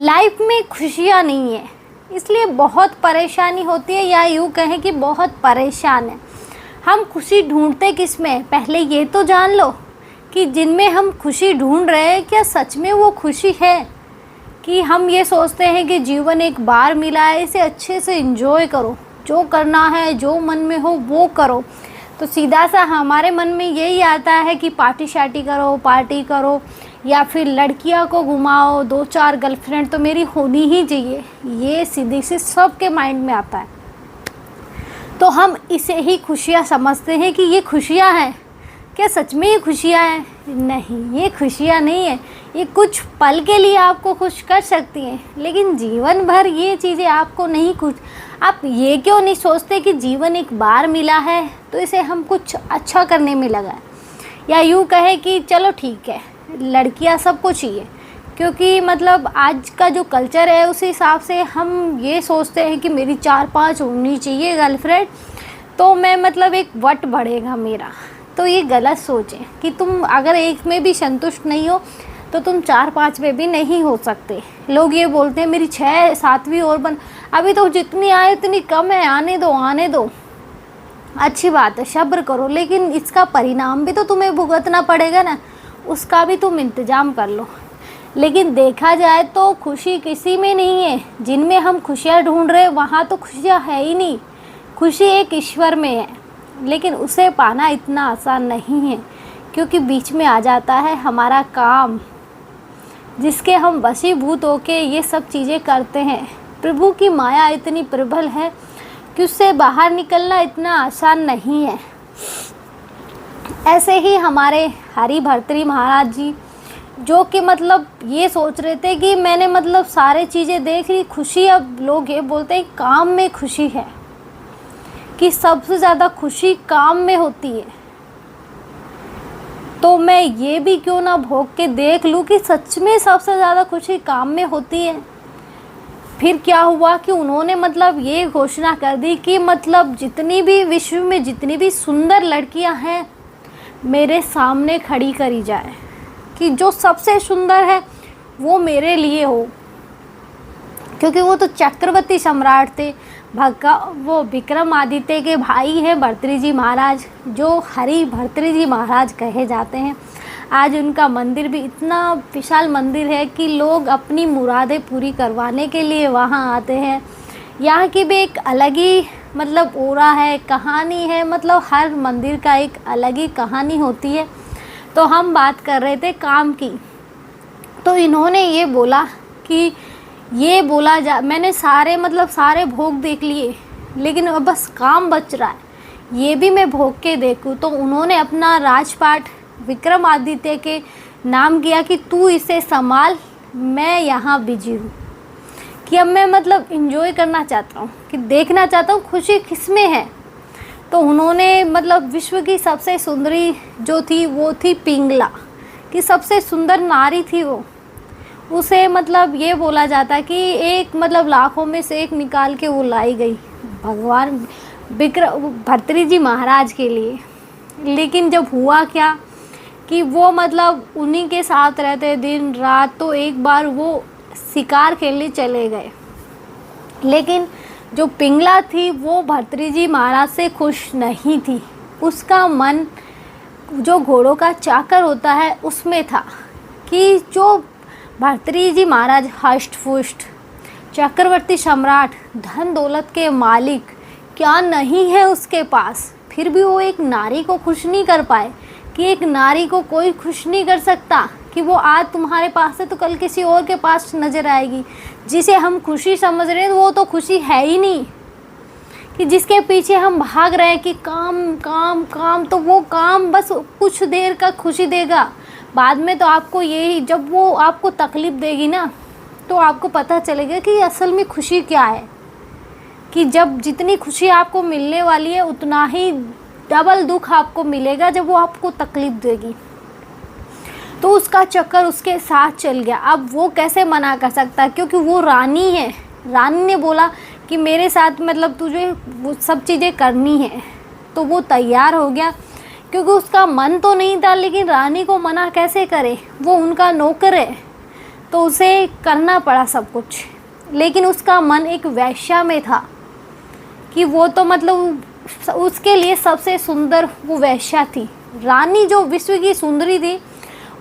Life में खुशियाँ नहीं है, इसलिए बहुत परेशानी होती है, या यूँ कहें कि बहुत परेशान है। हम खुशी ढूंढते किस में, पहले ये तो जान लो कि जिनमें हम खुशी ढूंढ रहे हैं क्या सच में वो खुशी है। कि हम ये सोचते हैं कि जीवन एक बार मिला है, इसे अच्छे से एंजॉय करो, जो करना है जो मन में हो वो करो। तो सीधा सा हमारे मन में यही आता है कि पार्टी शार्टी करो, पार्टी करो, या फिर लड़कियां को घुमाओ, 2-4 गर्लफ्रेंड तो मेरी होनी ही चाहिए। ये सीधी सी सबके माइंड में आता है। तो हम इसे ही खुशियाँ समझते हैं कि ये खुशियाँ हैं। क्या सच में ये खुशियाँ हैं? नहीं, ये खुशियाँ नहीं है। ये कुछ पल के लिए आपको खुश कर सकती हैं, लेकिन जीवन भर ये चीज़ें आपको नहीं खुश। आप ये क्यों नहीं सोचते कि जीवन एक बार मिला है तो इसे हम कुछ अच्छा करने में लगाएं, या यूँ कहें कि चलो ठीक है लड़कियां सबको चाहिए, क्योंकि मतलब आज का जो कल्चर है उस हिसाब से हम ये सोचते हैं कि मेरी 4-5 होनी चाहिए गर्लफ्रेंड, तो मैं मतलब एक वट बढ़ेगा मेरा। तो ये गलत सोच है कि तुम अगर एक में भी संतुष्ट नहीं हो तो तुम 4-5 में भी नहीं हो सकते। लोग ये बोलते हैं मेरी 6-7वीं और बन, अभी तो जितनी आए इतनी कम है, आने दो आने दो। अच्छी बात है, सब्र करो, लेकिन इसका परिणाम भी तो तुम्हें भुगतना पड़ेगा ना, उसका भी तुम इंतज़ाम कर लो। लेकिन देखा जाए तो खुशी किसी में नहीं है। जिनमें हम खुशियाँ ढूंढ रहे हैं वहाँ तो खुशियाँ है ही नहीं। खुशी एक ईश्वर में है, लेकिन उसे पाना इतना आसान नहीं है, क्योंकि बीच में आ जाता है हमारा काम, जिसके हम वशीभूत होके ये सब चीज़ें करते हैं। प्रभु की माया इतनी प्रबल है कि उससे बाहर निकलना इतना आसान नहीं है। ऐसे ही हमारे हरि भर्तृहरि महाराज जी, जो कि मतलब ये सोच रहे थे कि मैंने मतलब सारे चीज़ें देख ली, खुशी, अब लोग ये बोलते हैं काम में खुशी है, कि सबसे ज़्यादा खुशी काम में होती है। तो मैं ये भी क्यों ना भोग के देख लूँ कि सच में सबसे ज़्यादा खुशी काम में होती है। फिर क्या हुआ कि उन्होंने मतलब ये घोषणा कर दी कि मतलब जितनी भी विश्व में जितनी भी सुंदर लड़कियां हैं मेरे सामने खड़ी करी जाए, कि जो सबसे सुंदर है वो मेरे लिए हो। क्योंकि वो तो चक्रवर्ती सम्राट थे, वो विक्रमादित्य के भाई हैं भर्तृहरि जी महाराज, जो हरि भर्तृहरि जी महाराज कहे जाते हैं। आज उनका मंदिर भी इतना विशाल मंदिर है कि लोग अपनी मुरादें पूरी करवाने के लिए वहाँ आते हैं। यहाँ की भी एक अलग ही मतलब ओरा है, कहानी है, मतलब हर मंदिर का एक अलग ही कहानी होती है। तो हम बात कर रहे थे काम की, तो इन्होंने ये बोला कि ये बोला जा, मैंने सारे भोग देख लिए, लेकिन अब बस काम बच रहा है, ये भी मैं भोग के देखूं। तो उन्होंने अपना राजपाट विक्रमादित्य के नाम किया कि तू इसे संभाल, मैं यहाँ बिजी हूँ, कि अब मैं मतलब इंजॉय करना चाहता हूँ, कि देखना चाहता हूँ खुशी किस में है। तो उन्होंने मतलब विश्व की सबसे सुंदरी जो थी वो थी पिंगला, कि सबसे सुंदर नारी थी वो। उसे मतलब ये बोला जाता कि एक मतलब लाखों में से एक निकाल के वो लाई गई भगवान भर्तृहरि जी महाराज के लिए। लेकिन जब हुआ क्या कि वो मतलब उन्हीं के साथ रहते दिन रात, तो एक बार वो शिकार खेलने चले गए। लेकिन जो पिंगला थी वो भर्तृहरि जी महाराज से खुश नहीं थी। उसका मन जो घोड़ों का चाकर होता है उसमें था, कि जो भर्तृहरि जी महाराज हष्ट पुष्ट चक्रवर्ती सम्राट, धन दौलत के मालिक क्या नहीं है उसके पास, फिर भी वो एक नारी को खुश नहीं कर पाए। कि एक नारी को कोई खुश नहीं कर सकता, कि वो आज तुम्हारे पास है तो कल किसी और के पास नज़र आएगी। जिसे हम खुशी समझ रहे हैं वो तो खुशी है ही नहीं, कि जिसके पीछे हम भाग रहे हैं कि काम काम काम, तो वो काम बस कुछ देर का खुशी देगा, बाद में तो आपको यही, जब वो आपको तकलीफ़ देगी ना तो आपको पता चलेगा कि असल में खुशी क्या है। कि जब जितनी खुशी आपको मिलने वाली है उतना ही डबल दुख आपको मिलेगा जब वो आपको तकलीफ़ देगी। तो उसका चक्कर उसके साथ चल गया। अब वो कैसे मना कर सकता, क्योंकि वो रानी है। रानी ने बोला कि मेरे साथ मतलब तुझे वो सब चीज़ें करनी है, तो वो तैयार हो गया, क्योंकि उसका मन तो नहीं था, लेकिन रानी को मना कैसे करे, वो उनका नौकर है। तो उसे करना पड़ा सब कुछ। लेकिन उसका मन एक वेश्या में था कि वो तो मतलब उसके लिए सबसे सुंदर वो वेश्या थी। रानी जो विश्व की सुंदरी थी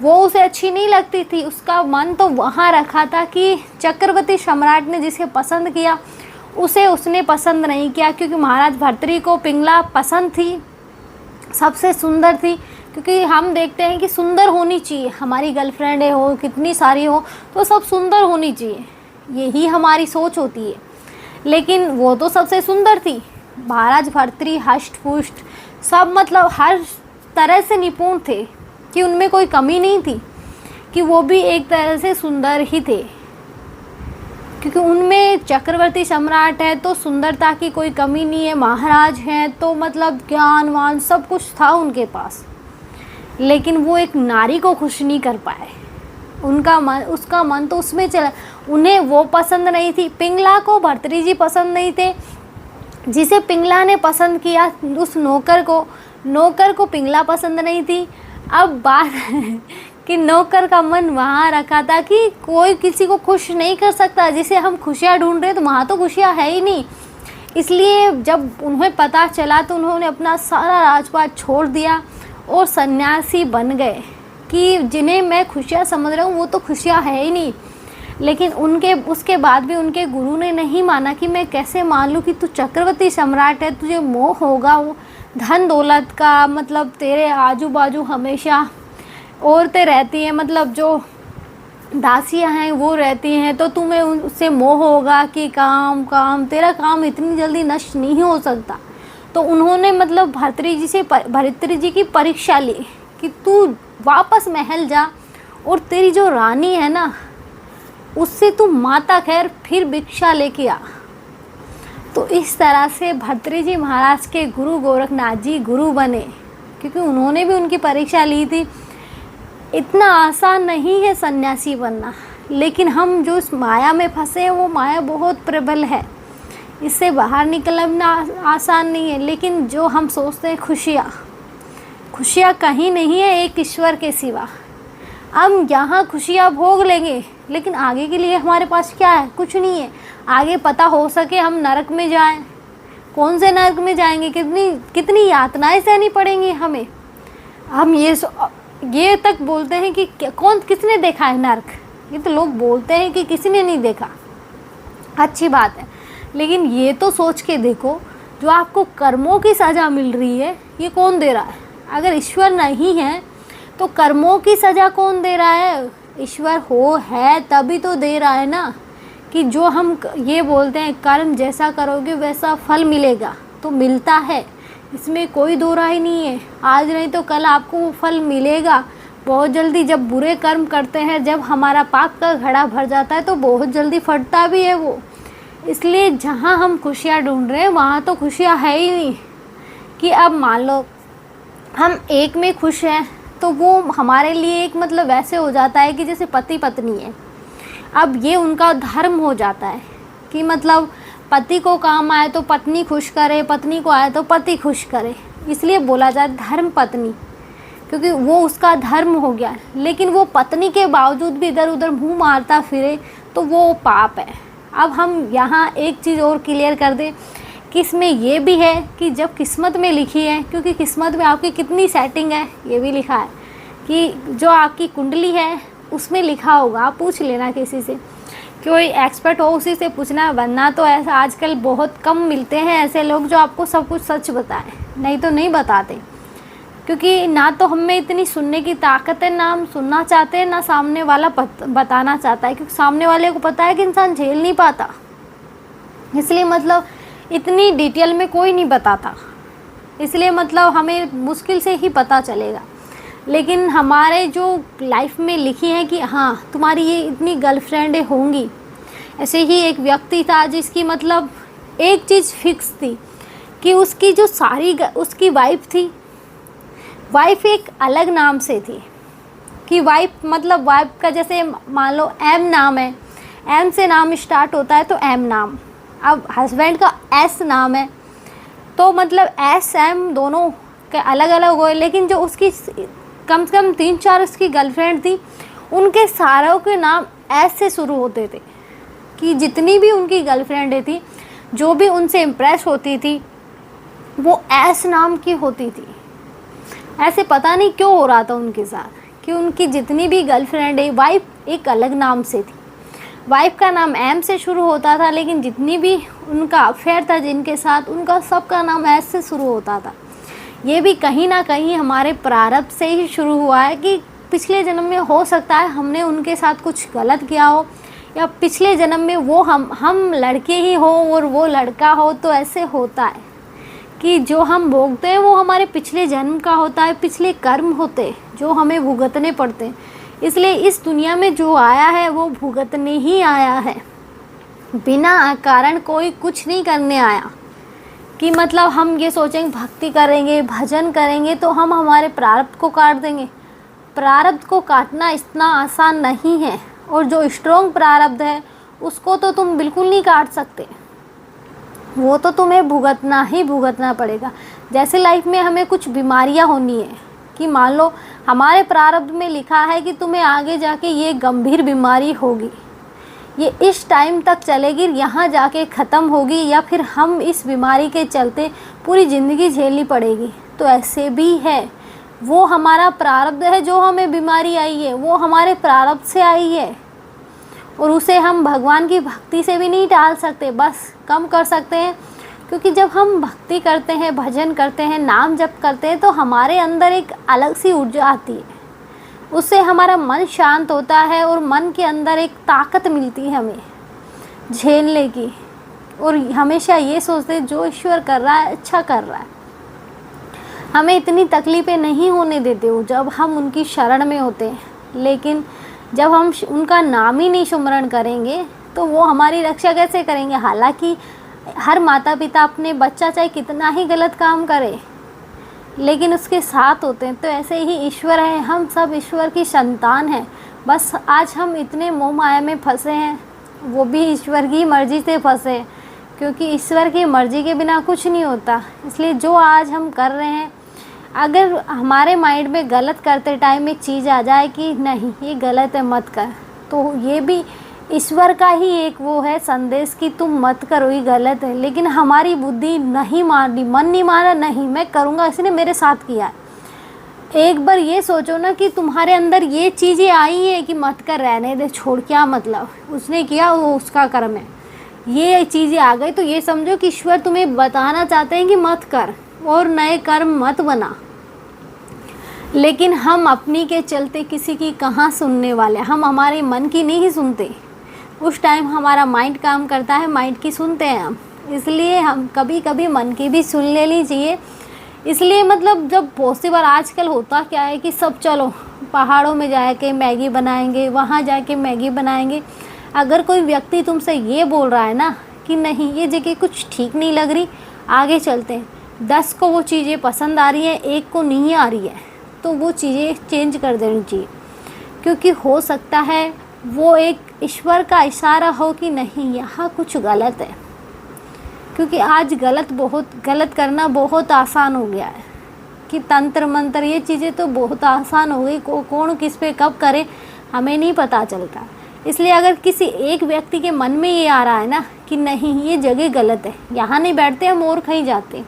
वो उसे अच्छी नहीं लगती थी। उसका मन तो वहाँ रखा था कि चक्रवर्ती सम्राट ने जिसे पसंद किया उसे उसने पसंद नहीं किया, क्योंकि महाराज भर्तृहरि को पिंगला पसंद थी, सबसे सुंदर थी। क्योंकि हम देखते हैं कि सुंदर होनी चाहिए, हमारी गर्लफ्रेंड हो कितनी सारी हो तो सब सुंदर होनी चाहिए, यही हमारी सोच होती है। लेकिन वो तो सबसे सुंदर थी। महाराज भर्तृहरि हष्ट पुष्ट सब मतलब हर तरह से निपुण थे कि उनमें कोई कमी नहीं थी, कि वो भी एक तरह से सुंदर ही थे। क्योंकि उनमें चक्रवर्ती सम्राट है तो सुंदरता की कोई कमी नहीं है, महाराज हैं तो मतलब ज्ञानवान सब कुछ था उनके पास। लेकिन वो एक नारी को खुश नहीं कर पाए। उसका मन तो उसमें चला, उन्हें वो पसंद नहीं थी। पिंगला को भर्तृहरि जी पसंद नहीं थे। जिसे पिंगला ने पसंद किया उस नौकर को पिंगला पसंद नहीं थी। अब बात कि नौकर का मन वहाँ रखा था कि कोई किसी को खुश नहीं कर सकता, जिसे हम खुशियाँ ढूंढ रहे हैं तो वहाँ तो खुशियाँ है ही नहीं। इसलिए जब उन्हें पता चला तो उन्होंने अपना सारा राजपाट छोड़ दिया और सन्यासी बन गए कि जिन्हें मैं खुशियाँ समझ रहा हूँ वो तो खुशियाँ है ही नहीं। लेकिन उसके बाद भी उनके गुरु ने नहीं माना कि मैं कैसे मान लूँ कि तू चक्रवर्ती सम्राट है, तुझे मोह होगा वो धन दौलत का, मतलब तेरे आजू बाजू हमेशा औरतें रहती हैं, मतलब जो दासियां हैं वो रहती हैं, तो तुम्हें उससे मोह होगा कि काम तेरा काम इतनी जल्दी नष्ट नहीं हो सकता। तो उन्होंने मतलब भर्तृहरि जी की परीक्षा ली कि तू वापस महल जा और तेरी जो रानी है ना उससे तू माता खैर फिर भिक्षा लेके आ। तो इस तरह से भर्तृहरि जी महाराज के गुरु गोरखनाथ जी गुरु बने, क्योंकि उन्होंने भी उनकी परीक्षा ली थी। इतना आसान नहीं है सन्यासी बनना, लेकिन हम जो इस माया में फंसे हैं वो माया बहुत प्रबल है, इससे बाहर निकलना आसान नहीं है। लेकिन जो हम सोचते हैं खुशियाँ कहीं नहीं है एक ईश्वर के सिवा। हम यहाँ खुशियाँ भोग लेंगे लेकिन आगे के लिए हमारे पास क्या है? कुछ नहीं है। आगे पता हो सके हम नरक में जाएं, कौन से नरक में जाएंगे, कितनी यातनाएं सहनी पड़ेंगी हमें। हम ये तक बोलते हैं कि किसने देखा है नरक, ये तो लोग बोलते हैं कि किसी ने नहीं देखा, अच्छी बात है। लेकिन ये तो सोच के देखो जो आपको कर्मों की सज़ा मिल रही है ये कौन दे रहा है? अगर ईश्वर नहीं है तो कर्मों की सज़ा कौन दे रहा है? ईश्वर है तभी तो दे रहा है ना। कि जो हम ये बोलते हैं कर्म जैसा करोगे वैसा फल मिलेगा, तो मिलता है, इसमें कोई दो राय नहीं है। आज नहीं तो कल आपको वो फल मिलेगा बहुत जल्दी। जब बुरे कर्म करते हैं, जब हमारा पाप का घड़ा भर जाता है तो बहुत जल्दी फटता भी है वो। इसलिए जहाँ हम खुशियाँ ढूंढ रहे हैं वहाँ तो खुशियाँ है ही नहीं। कि अब मान लो हम एक में खुश हैं तो वो हमारे लिए एक मतलब वैसे हो जाता है कि जैसे पति पत्नी है। अब ये उनका धर्म हो जाता है कि मतलब पति को काम आए तो पत्नी खुश करे, पत्नी को आए तो पति खुश करे, इसलिए बोला जाए धर्म पत्नी, क्योंकि वो उसका धर्म हो गया। लेकिन वो पत्नी के बावजूद भी इधर उधर मुँह मारता फिरे तो वो पाप है। अब हम यहाँ एक चीज़ और क्लियर कर दें कि इसमें ये भी है कि जब किस्मत में लिखी है, क्योंकि किस्मत में आपकी कितनी सेटिंग है ये भी लिखा है, कि जो आपकी कुंडली है उसमें लिखा होगा। आप पूछ लेना किसी से, कोई एक्सपर्ट हो उसी से पूछना, वरना तो ऐसा आजकल बहुत कम मिलते हैं ऐसे लोग जो आपको सब कुछ सच बताएं, नहीं तो नहीं बताते। क्योंकि ना तो हम में इतनी सुनने की ताकत है, ना हम सुनना चाहते हैं, ना सामने वाला बताना चाहता है, क्योंकि सामने वाले को पता है कि इंसान झेल नहीं पाता। इसलिए मतलब इतनी डिटेल में कोई नहीं बताता, इसलिए मतलब हमें मुश्किल से ही पता चलेगा। लेकिन हमारे जो लाइफ में लिखी है कि हाँ तुम्हारी ये इतनी गर्लफ्रेंडें होंगी। ऐसे ही एक व्यक्ति था जिसकी मतलब एक चीज़ फिक्स थी कि उसकी जो उसकी वाइफ थी, वाइफ एक अलग नाम से थी। कि वाइफ मतलब वाइफ का जैसे मान लो एम नाम है, एम से नाम स्टार्ट होता है तो एम नाम। अब हस्बैंड का एस नाम है तो मतलब एस एम दोनों के अलग अलग हुए। लेकिन जो उसकी कम से कम 3-4 उसकी गर्लफ्रेंड थी उनके सारों के नाम एस से शुरू होते थे, कि जितनी भी उनकी गर्लफ्रेंडें थी, जो भी उनसे इम्प्रेस होती थी, वो एस नाम की होती थी। ऐसे पता नहीं क्यों हो रहा था उनके साथ, कि उनकी जितनी भी गर्लफ्रेंड है, वाइफ एक अलग नाम से थी, वाइफ का नाम एम से शुरू होता था, लेकिन जितनी भी उनका अफेयर था जिनके साथ, उनका सबका नाम एस से शुरू होता था। ये भी कहीं ना कहीं हमारे प्रारब्ध से ही शुरू हुआ है, कि पिछले जन्म में हो सकता है हमने उनके साथ कुछ गलत किया हो, या पिछले जन्म में वो हम लड़के ही हो और वो लड़का हो। तो ऐसे होता है कि जो हम भोगते हैं वो हमारे पिछले जन्म का होता है, पिछले कर्म होते जो हमें भुगतने पड़ते हैं। इसलिए इस दुनिया में जो आया है वो भुगतने ही आया है, बिना कारण कोई कुछ नहीं करने आया। कि मतलब हम ये सोचेंगे भक्ति करेंगे, भजन करेंगे तो हम हमारे प्रारब्ध को काट देंगे। प्रारब्ध को काटना इतना आसान नहीं है, और जो स्ट्रॉन्ग प्रारब्ध है उसको तो तुम बिल्कुल नहीं काट सकते, वो तो तुम्हें भुगतना ही भुगतना पड़ेगा। जैसे लाइफ में हमें कुछ बीमारियां होनी है, कि मान लो हमारे प्रारब्ध में लिखा है कि तुम्हें आगे जाके ये गंभीर बीमारी होगी, ये इस टाइम तक चलेगी, यहाँ जाके ख़त्म होगी, या फिर हम इस बीमारी के चलते पूरी ज़िंदगी झेलनी पड़ेगी। तो ऐसे भी है, वो हमारा प्रारब्ध है, जो हमें बीमारी आई है वो हमारे प्रारब्ध से आई है, और उसे हम भगवान की भक्ति से भी नहीं टाल सकते, बस कम कर सकते हैं। क्योंकि जब हम भक्ति करते हैं, भजन करते हैं, नाम जप करते हैं, तो हमारे अंदर एक अलग सी ऊर्जा आती है, उससे हमारा मन शांत होता है, और मन के अंदर एक ताकत मिलती है हमें झेलने की। और हमेशा ये सोचते जो ईश्वर कर रहा है अच्छा कर रहा है, हमें इतनी तकलीफ़ें नहीं होने देते हो जब हम उनकी शरण में होते हैं। लेकिन जब हम उनका नाम ही नहीं सुमरण करेंगे तो वो हमारी रक्षा कैसे करेंगे। हालांकि हर माता पिता अपने बच्चा चाहे कितना ही गलत काम करे लेकिन उसके साथ होते हैं। तो ऐसे ही ईश्वर है, हम सब ईश्वर की संतान हैं। बस आज हम इतने मोह माया में फंसे हैं, वो भी ईश्वर की मर्ज़ी से फंसे, क्योंकि ईश्वर की मर्ज़ी के बिना कुछ नहीं होता। इसलिए जो आज हम कर रहे हैं, अगर हमारे माइंड में गलत करते टाइम एक चीज़ आ जाए कि नहीं ये गलत है मत कर, तो ये भी ईश्वर का ही एक वो है संदेश कि तुम मत करो ये गलत है। लेकिन हमारी बुद्धि नहीं मानी, मन नहीं माना, नहीं मैं करूँगा, इसने मेरे साथ किया है। एक बार ये सोचो ना कि तुम्हारे अंदर ये चीज़ें आई हैं कि मत कर, रहने दे, छोड़, क्या मतलब, उसने किया वो उसका कर्म है। ये चीज़ें आ गई तो ये समझो कि ईश्वर तुम्हें बताना चाहते हैं कि मत कर और नए कर्म मत बना। लेकिन हम अपनी के चलते किसी की कहाँ सुनने वाले, हम हमारे मन की नहीं सुनते। उस टाइम हमारा माइंड काम करता है, माइंड की सुनते हैं हम। इसलिए हम कभी कभी मन की भी सुन लेनी चाहिए। इसलिए मतलब जब पॉसिबल, आजकल होता क्या है कि सब चलो पहाड़ों में जाके मैगी बनाएंगे, वहाँ जाके मैगी बनाएंगे। अगर कोई व्यक्ति तुमसे ये बोल रहा है ना कि नहीं ये जगह कुछ ठीक नहीं लग रही, आगे चलते हैं, 10 को वो चीज़ें पसंद आ रही हैं, एक को नहीं आ रही है, तो वो चीज़ें चेंज कर देनी चाहिए। क्योंकि हो सकता है वो एक ईश्वर का इशारा हो कि नहीं यहाँ कुछ गलत है। क्योंकि आज गलत करना बहुत आसान हो गया है, कि तंत्र मंत्र ये चीज़ें तो बहुत आसान हो गई, कौन किस पे कब करे हमें नहीं पता चलता। इसलिए अगर किसी एक व्यक्ति के मन में ये आ रहा है ना कि नहीं ये जगह गलत है, यहाँ नहीं बैठते, हम और कहीं जाते हैं,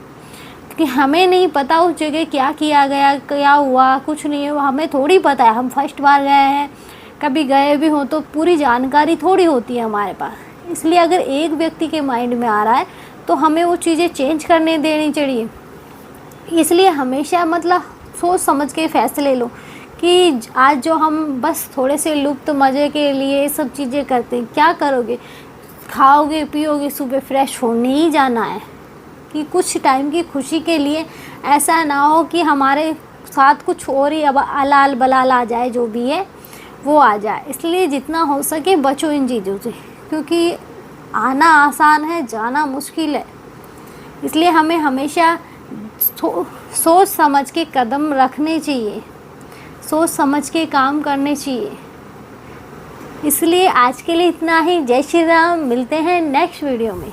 क्योंकि हमें नहीं पता उस जगह क्या किया गया, क्या हुआ, कुछ नहीं हुआ, हमें थोड़ी पता है। हम फर्स्ट बार गए हैं, कभी गए भी हों तो पूरी जानकारी थोड़ी होती है हमारे पास। इसलिए अगर एक व्यक्ति के माइंड में आ रहा है तो हमें वो चीज़ें चेंज करने देनी चाहिए। इसलिए हमेशा मतलब सोच समझ के फैसले लो कि आज जो हम बस थोड़े से लुप्त मज़े के लिए सब चीज़ें करते हैं, क्या करोगे, खाओगे पियोगे, सुबह फ्रेश होने ही जाना है। कि कुछ टाइम की खुशी के लिए ऐसा ना हो कि हमारे साथ कुछ और ही अब अलाल बलाल आ जाए, जो भी है वो आ जाए। इसलिए जितना हो सके बचो इन चीज़ों से, क्योंकि आना आसान है, जाना मुश्किल है। इसलिए हमें हमेशा सोच समझ के कदम रखने चाहिए, सोच समझ के काम करने चाहिए। इसलिए आज के लिए इतना ही। जय श्री राम। मिलते हैं नेक्स्ट वीडियो में।